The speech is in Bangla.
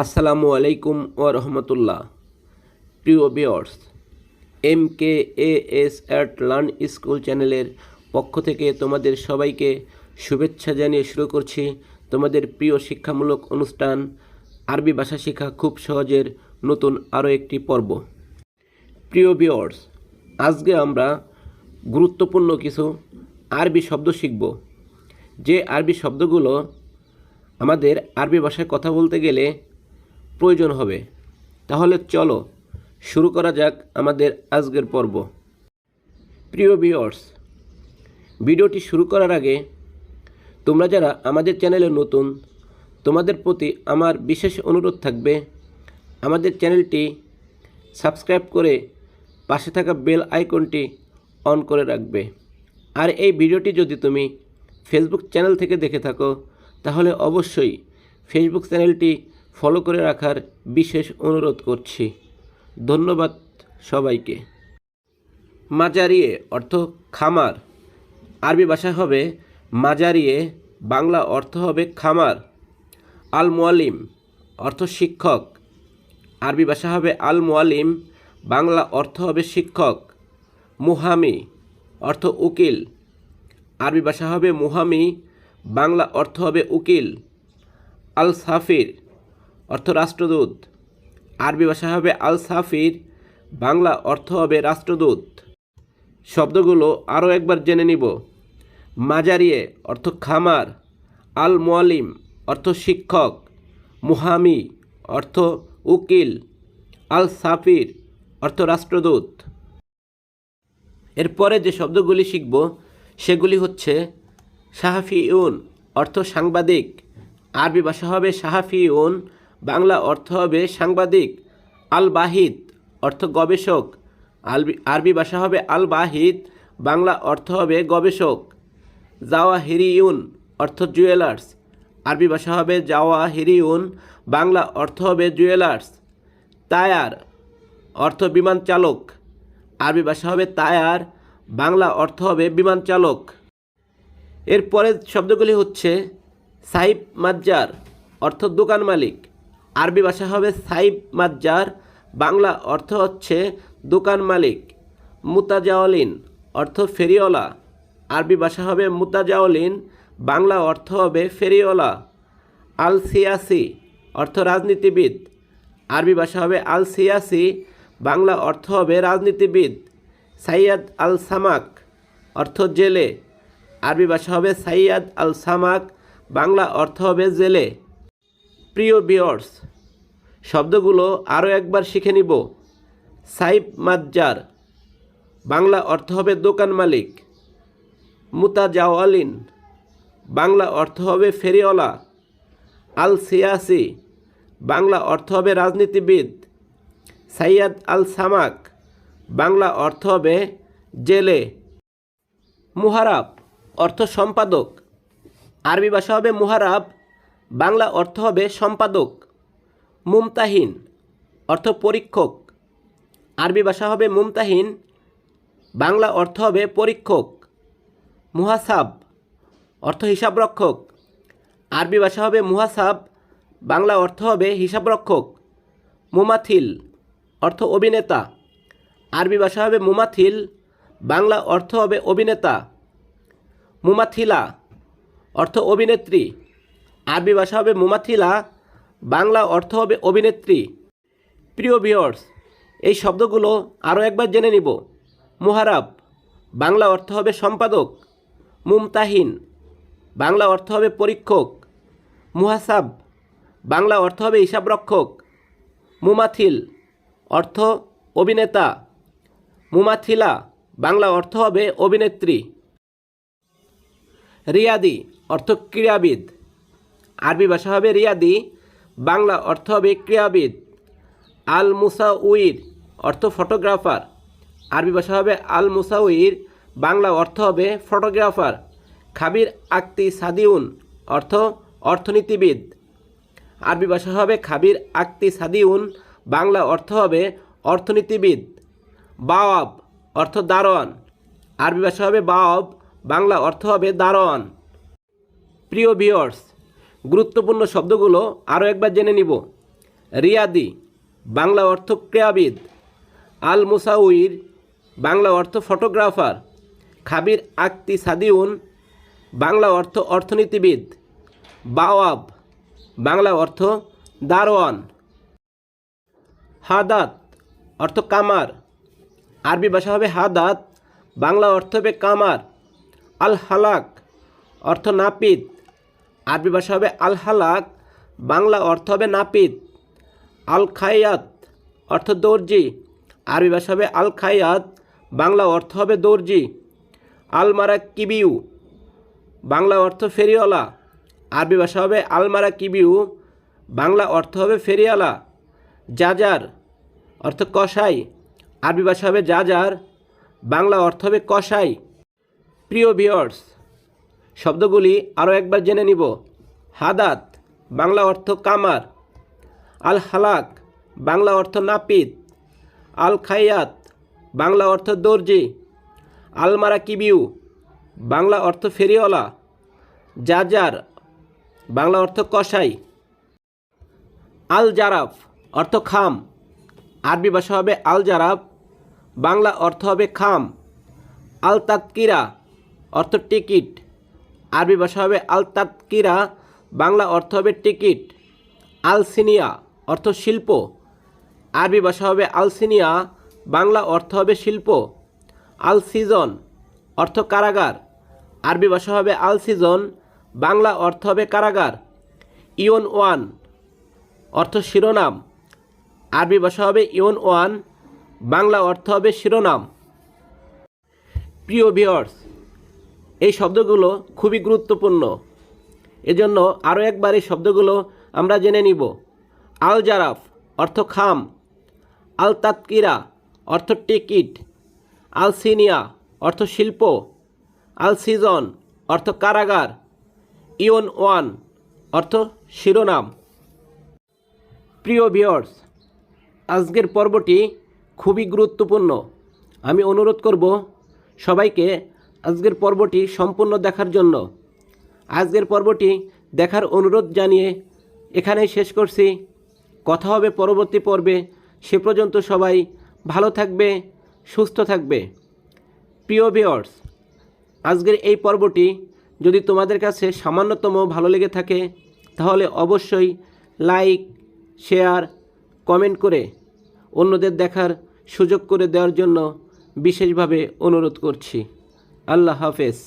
আসসালামু আলাইকুম ওয়া রাহমাতুল্লাহ। প্রিয় viewers, MKAS at learn school চ্যানেলের পক্ষ থেকে তোমাদের সবাইকে শুভেচ্ছা জানিয়ে শুরু করছি তোমাদের প্রিয় শিক্ষামূলক অনুষ্ঠান আরবি ভাষা শেখা খুব সহজের নতুন আরও একটি পর্ব। প্রিয় ভিউয়ার্স, আজকে আমরা গুরুত্বপূর্ণ কিছু আরবি শব্দ শিখব, যে আরবি শব্দগুলো আমাদের আরবি ভাষায় কথা বলতে গেলে প্রয়োজন হবে। তাহলে চলো শুরু করা যাক আমাদের আজকের পর্ব। প্রিয় ভিউয়ার্স, ভিডিওটি শুরু করার আগে তোমরা যারা আমাদের চ্যানেলে নতুন, তোমাদের প্রতি আমার বিশেষ অনুরোধ থাকবে আমাদের চ্যানেলটি সাবস্ক্রাইব করে পাশে থাকা বেল আইকনটি অন করে রাখবে। আর এই ভিডিওটি যদি তুমি ফেসবুক চ্যানেল থেকে দেখে থাকো তাহলে অবশ্যই ফেসবুক চ্যানেলটি ফলো করে রাখার বিশেষ অনুরোধ করছি। ধন্যবাদ সবাইকে। মাজারিয়ে অর্থ খামার, আরবি ভাষায় হবে মাজারিয়ে, বাংলা অর্থ হবে খামার। আল মুআল্লিম অর্থ শিক্ষক, আরবি ভাষা হবে আল মুআল্লিম, বাংলা অর্থ হবে শিক্ষক। মুহামি অর্থ উকিল, আরবি ভাষা হবে মুহামি, বাংলা অর্থ হবে উকিল। আল সাফির অর্থ রাষ্ট্রদূত, আরবি ভাষা হবে আল সাফির, বাংলা অর্থ হবে রাষ্ট্রদূত। শব্দগুলো আরও একবার জেনে নিব। মাজারিয়ে অর্থ খামার, আল মুআল্লিম অর্থ শিক্ষক, মুহামি অর্থ উকিল, আল সাফির অর্থ রাষ্ট্রদূত। এরপরে যে শব্দগুলি শিখব সেগুলি হচ্ছে সাহাফিউন অর্থ সাংবাদিক, আরবি ভাষা হবে সাহাফিউন, বাংলা অর্থ হবে সাংবাদিক। আল বাহিদ অর্থ গবেষক, আরবি ভাষা হবে আল বাহিদ, বাংলা অর্থ হবে গবেষক। জাওয়াহিরিউন অর্থ জুয়েলার্স, আরবি ভাষা হবে জাওয়াহিরিউন, বাংলা অর্থ হবে জুয়েলার্স। তায়ার অর্থ বিমান চালক, আরবি ভাষা হবে তায়ার, বাংলা অর্থ হবে বিমান চালক। এরপরের শব্দগুলি হচ্ছে সাইব মাজ্জার অর্থ দোকান মালিক, আরবি ভাষা হবে সাইব মাজ্জার, বাংলা অর্থ হচ্ছে দোকান মালিক। মুতাজাওয়ালিন অর্থ ফেরিওয়ালা, আরবি ভাষা হবে মুতাজাওয়ালিন, বাংলা অর্থ হবে ফেরিওয়ালা। আল সিয়াসি অর্থ রাজনীতিবিদ, আরবি ভাষা হবে আল সিয়াসি, বাংলা অর্থ হবে রাজনীতিবিদ। সাইয়াদ আল সামাক অর্থ জেলে, আরবি ভাষা হবে সাইয়াদ আল সামাক, বাংলা অর্থ হবে জেলে। প্রিয় ভিউয়ার্স, শব্দগুলো আরও একবার শিখে নিব। সাইব মাজ্জার, বাংলা অর্থ হবে দোকান মালিক। মুতাজাওয়ালিন, বাংলা অর্থ হবে ফেরিওয়ালা। আল সিয়াসি, বাংলা অর্থ হবে রাজনীতিবিদ। সাইয়াদ আল সামাক, বাংলা অর্থ হবে জেলে। মুহারাব অর্থ সম্পাদক, আরবি ভাষা হবে মুহারাব, বাংলা অর্থ হবে সম্পাদক। মুমতাহিন অর্থ পরীক্ষক, আরবি ভাষা হবে মুমতাহিন, বাংলা অর্থ হবে পরীক্ষক। মুহাসাব অর্থ হিসাবরক্ষক, আরবি ভাষা হবে মুহাসাব, বাংলা অর্থ হবে হিসাবরক্ষক। মুমাথিল অর্থ অভিনেতা, আরবি ভাষা হবে মুমাথিল, বাংলা অর্থ হবে অভিনেতা। মুমাথিলা অর্থ অভিনেত্রী, আরবি ভাষা হবে মুমাথিলা, বাংলা অর্থ হবে অভিনেত্রী। প্রিয় ভিউয়ার্স, এই শব্দগুলো আরও একবার জেনে নিব। মুহারাব, বাংলা অর্থ হবে সম্পাদক। মুমতাহিন, বাংলা অর্থ হবে পরীক্ষক। মুহাসাব, বাংলা অর্থ হবে হিসাবরক্ষক। মুমাথিল অর্থ অভিনেতা। মুমাথিলা, বাংলা অর্থ হবে অভিনেত্রী। রিয়াদি অর্থ ক্রীড়াবিদ, আরবি ভাষা হবে রিয়াদি, বাংলা অর্থ হবে ক্রীড়াবিদ। আল মুসাউইর অর্থ ফটোগ্রাফার, আরবি ভাষা হবে আল মুসাউইর, বাংলা অর্থ হবে ফটোগ্রাফার। খাবির আকতি সাদিউন অর্থ অর্থনীতিবিদ, আরবি ভাষা হবে খাবির আকতি সাদিউন, বাংলা অর্থ হবে অর্থনীতিবিদ। বাওয়াব অর্থ দারোয়ান, আরবি ভাষা হবে বাওয়াব, বাংলা অর্থ হবে দারোয়ান। প্রিয় ভিউয়ার্স, গুরুত্বপূর্ণ শব্দগুলো আরও একবার জেনে নিব। রিয়াদি বাংলা অর্থ ক্রীড়াবিদ। আল মুসাউইর বাংলা অর্থ ফটোগ্রাফার। খাবির আকতিসাদিউন বাংলা অর্থ অর্থনীতিবিদ। বাওয়াব বাংলা অর্থ দারোয়ান। হাদাত অর্থ কামার, আরবি ভাষা হবে হাদাত, বাংলা অর্থ হবে কামার। আল হালাক অর্থ নাপিত, আরবি ভাষা হবে আল হালাক, বাংলা অর্থ হবে নাপিত। আল খায়াত অর্থ দর্জি, আরবি ভাষা হবে আল খায়াত, বাংলা অর্থ হবে দর্জি। আল মারাকিবিউ বাংলা অর্থ ফেরিওয়ালা, আরবি ভাষা হবে আল মারাকিবিউ, বাংলা অর্থ হবে ফেরিওয়ালা। জাজার অর্থ কসাই, আরবি ভাষা হবে জাজার, বাংলা অর্থ হবে কসাই। প্রিয় ভিউয়ার্স, শব্দগুলি আরও একবার জেনে নিব। হাদাত বাংলা অর্থ কামার। আল হালাক বাংলা অর্থ নাপিত। আল খায়াত বাংলা অর্থ দর্জি। আল মারাকিবিউ বাংলা অর্থ ফেরিওয়ালা। জাজার বাংলা অর্থ কসাই। আল জারাফ অর্থ খাম, আরবি ভাষা হবে আল জারাফ, বাংলা অর্থ হবে খাম। আল তাৎকিরা অর্থ টিকিট, আরবি ভাষা হবে আল তাৎকিরা, বাংলা অর্থ হবে টিকিট। আল সিনিয়া অর্থ শিল্প, আরবি ভাষা হবে আল সিনিয়া, বাংলা অর্থ হবে শিল্প। আল সিজন অর্থ কারাগার, আরবি ভাষা হবে আল সিজন, বাংলা অর্থ হবে কারাগার। ইউন ওয়ান অর্থ শিরোনাম, আরবি ভাষা হবে ইউন ওয়ান, বাংলা অর্থ হবে শিরোনাম। প্রিয় ভিউয়ার্স, এই শব্দগুলো খুবই গুরুত্বপূর্ণ, এজন্য আরও একবার এই শব্দগুলো আমরা জেনে নিব। আল জারাফ অর্থ খাম। আল তাৎকিরা অর্থ টিকিট। আল সিনিয়া অর্থ শিল্প। আল সিজন অর্থ কারাগার। ইউন ওয়ান অর্থ শিরোনাম। প্রিয় ভিউয়ার্স, আজকের পর্বটি খুবই গুরুত্বপূর্ণ। আমি অনুরোধ করব সবাইকে আজকের পর্বটি সম্পূর্ণ দেখার জন্য। আজকের পর্বটি দেখার অনুরোধ জানিয়ে এখানেই শেষ করছি। কথা হবে পরবর্তী পর্বে। সে পর্যন্ত সবাই ভালো থাকবে, সুস্থ থাকবে। প্রিয় ভিউয়ার্স, আজকের এই পর্বটি যদি তোমাদের কাছে সামান্যতম ভালো লেগে থাকে তাহলে অবশ্যই লাইক, শেয়ার, কমেন্ট করে অন্যদের দেখার সুযোগ করে দেওয়ার জন্য বিশেষভাবে অনুরোধ করছি। আল্লাহ হাফেজ।